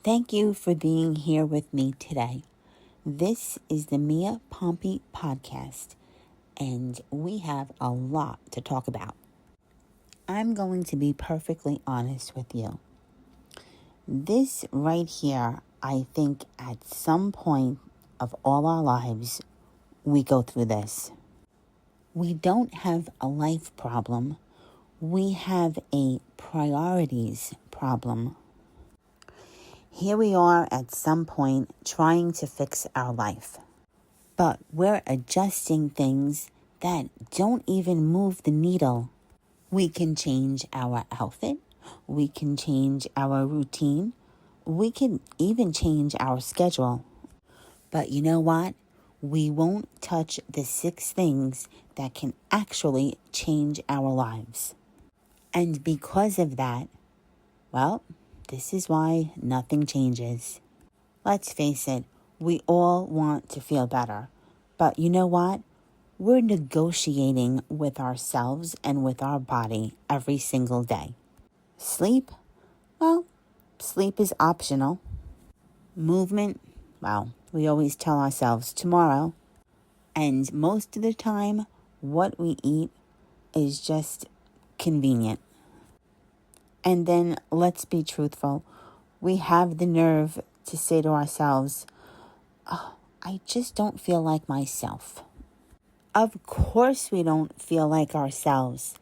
Thank you for being here with me today. This is the Mia Pompey podcast, and we have a lot to talk about. I'm going to be perfectly honest with you. This right here, I think at some point of all our lives, we go through this. We don't have a life problem. We have a priorities problem. Here we are at some point trying to fix our life, but we're adjusting things that don't even move the needle. We can change our outfit. We can change our routine. We can even change our schedule. But you know what? We won't touch the 6 things that can actually change our lives. And because of that, well, this is why nothing changes. Let's face it, we all want to feel better. But you know what? We're negotiating with ourselves and with our body every single day. Sleep? Well, sleep is optional. Movement? Well, we always tell ourselves tomorrow. And most of the time, what we eat is just convenient. And then, let's be truthful, we have the nerve to say to ourselves, I just don't feel like myself. Of course we don't feel like ourselves.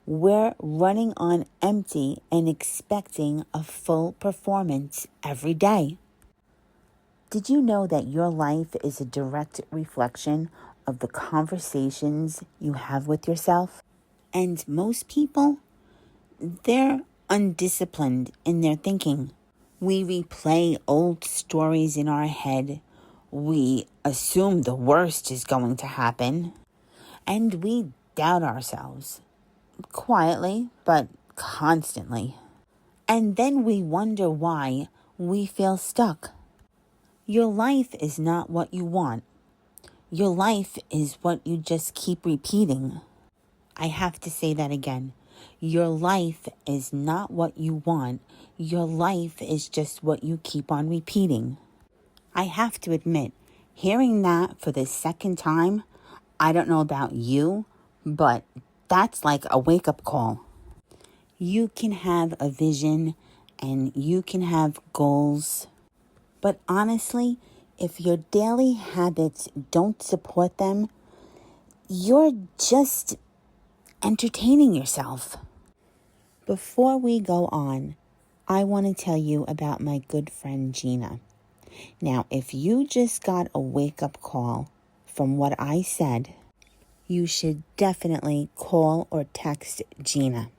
We're running on empty and expecting a full performance every day. Did you know that your life is a direct reflection of the conversations you have with yourself? And most people, they're undisciplined in their thinking. We replay old stories in our head. We assume the worst is going to happen. And we doubt ourselves. Quietly, but constantly. And then we wonder why we feel stuck. Your life is not what you want. Your life is what you just keep repeating. I have to say that again. Your life is not what you want. Your life is just what you keep on repeating. I have to admit, hearing that for the second time, I don't know about you, but that's like a wake-up call. You can have a vision and you can have goals, but honestly, if your daily habits don't support them, you're just entertaining yourself. Before we go on, I want to tell you about my good friend Gina. Now, if you just got a wake-up call from what I said, you should definitely call or text Gina.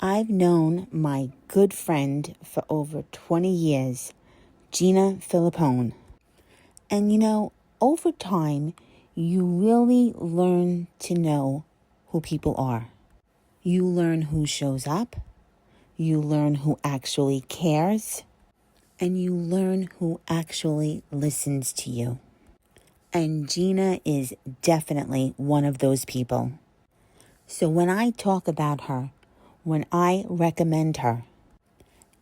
I've known my good friend for over 20 years, Gina Filippone. And over time, you really learn to know who people are. You learn who shows up, you learn who actually cares, and you learn who actually listens to you. And Gina is definitely one of those people. So when I talk about her, when I recommend her,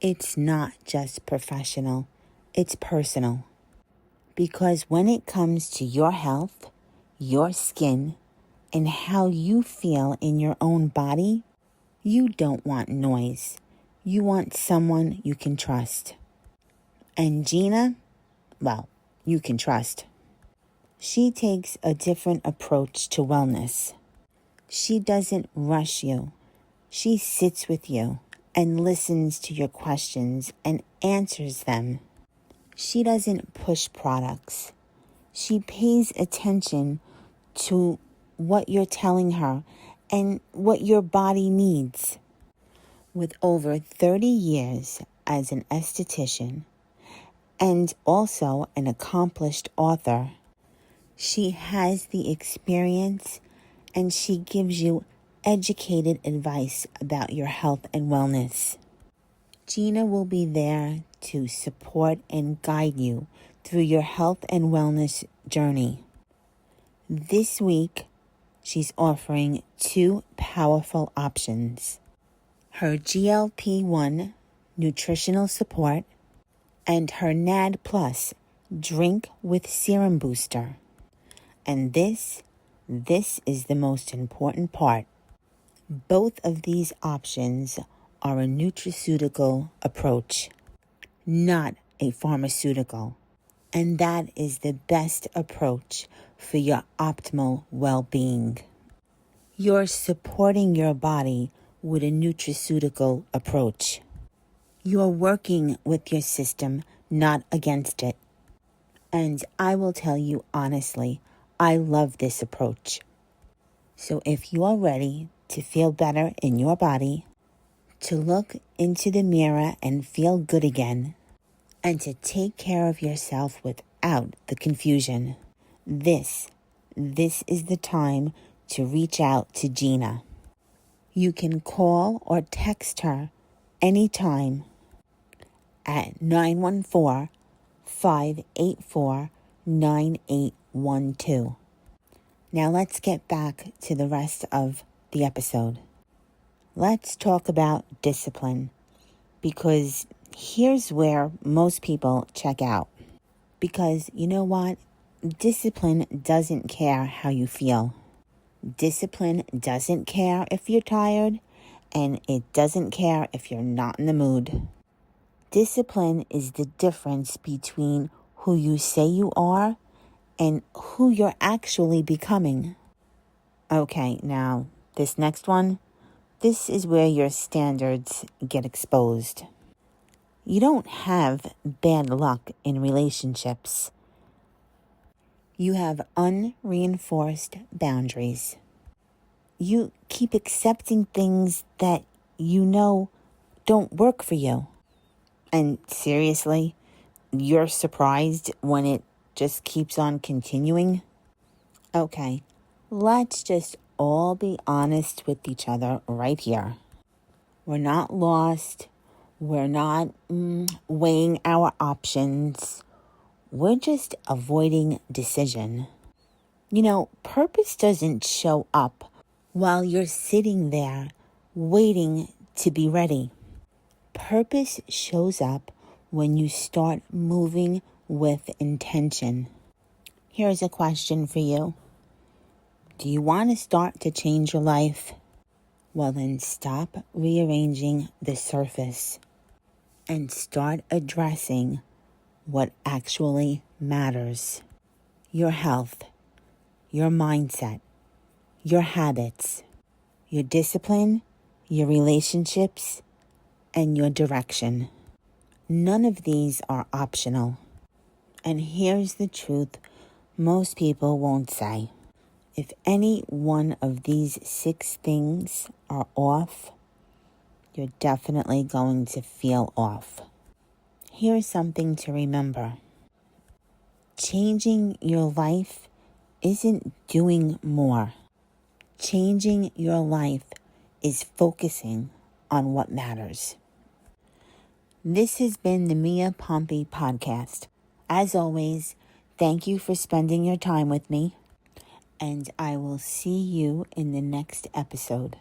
it's not just professional, it's personal. Because when it comes to your health, your skin, and how you feel in your own body, you don't want noise. You want someone you can trust. And Gina, well, you can trust. She takes a different approach to wellness. She doesn't rush you. She sits with you and listens to your questions and answers them. She doesn't push products. She pays attention to what you're telling her and what your body needs. With over 30 years as an esthetician and also an accomplished author, she has the experience and she gives you educated advice about your health and wellness. Gina will be there to support and guide you through your health and wellness journey. This week, she's offering 2 powerful options. Her GLP-1 nutritional support and her NAD Plus Drink with Serum Booster. And this is the most important part. Both of these options are a nutraceutical approach, not a pharmaceutical. And that is the best approach for your optimal well-being. You're supporting your body with a nutraceutical approach. You're working with your system, not against it. And I will tell you honestly, I love this approach. So if you are ready to feel better in your body, to look into the mirror and feel good again, and to take care of yourself without the confusion, this is the time to reach out to Gina. You can call or text her anytime at 914-584-9812. Now let's get back to the rest of the episode. Let's talk about discipline, because here's where most people check out. Because you know what? Discipline doesn't care how you feel. Discipline doesn't care if you're tired, and it doesn't care if you're not in the mood. Discipline is the difference between who you say you are and who you're actually becoming. Okay, now this next one, this is where your standards get exposed. You don't have bad luck in relationships. You have unreinforced boundaries. You keep accepting things that you know don't work for you. And seriously, you're surprised when it just keeps on continuing? Okay, let's just all be honest with each other right here. We're not lost. We're not weighing our options. We're just avoiding decision. You know, purpose doesn't show up while you're sitting there waiting to be ready. Purpose shows up when you start moving with intention. Here's a question for you. Do you want to start to change your life? Well, then stop rearranging the surface and start addressing what actually matters. Your health, your mindset, your habits, your discipline, your relationships, and your direction. None of these are optional. And here's the truth most people won't say. If any one of these 6 things are off, you're definitely going to feel off. Here's something to remember. Changing your life isn't doing more. Changing your life is focusing on what matters. This has been the Mia Pompey Podcast. As always, thank you for spending your time with me, and I will see you in the next episode.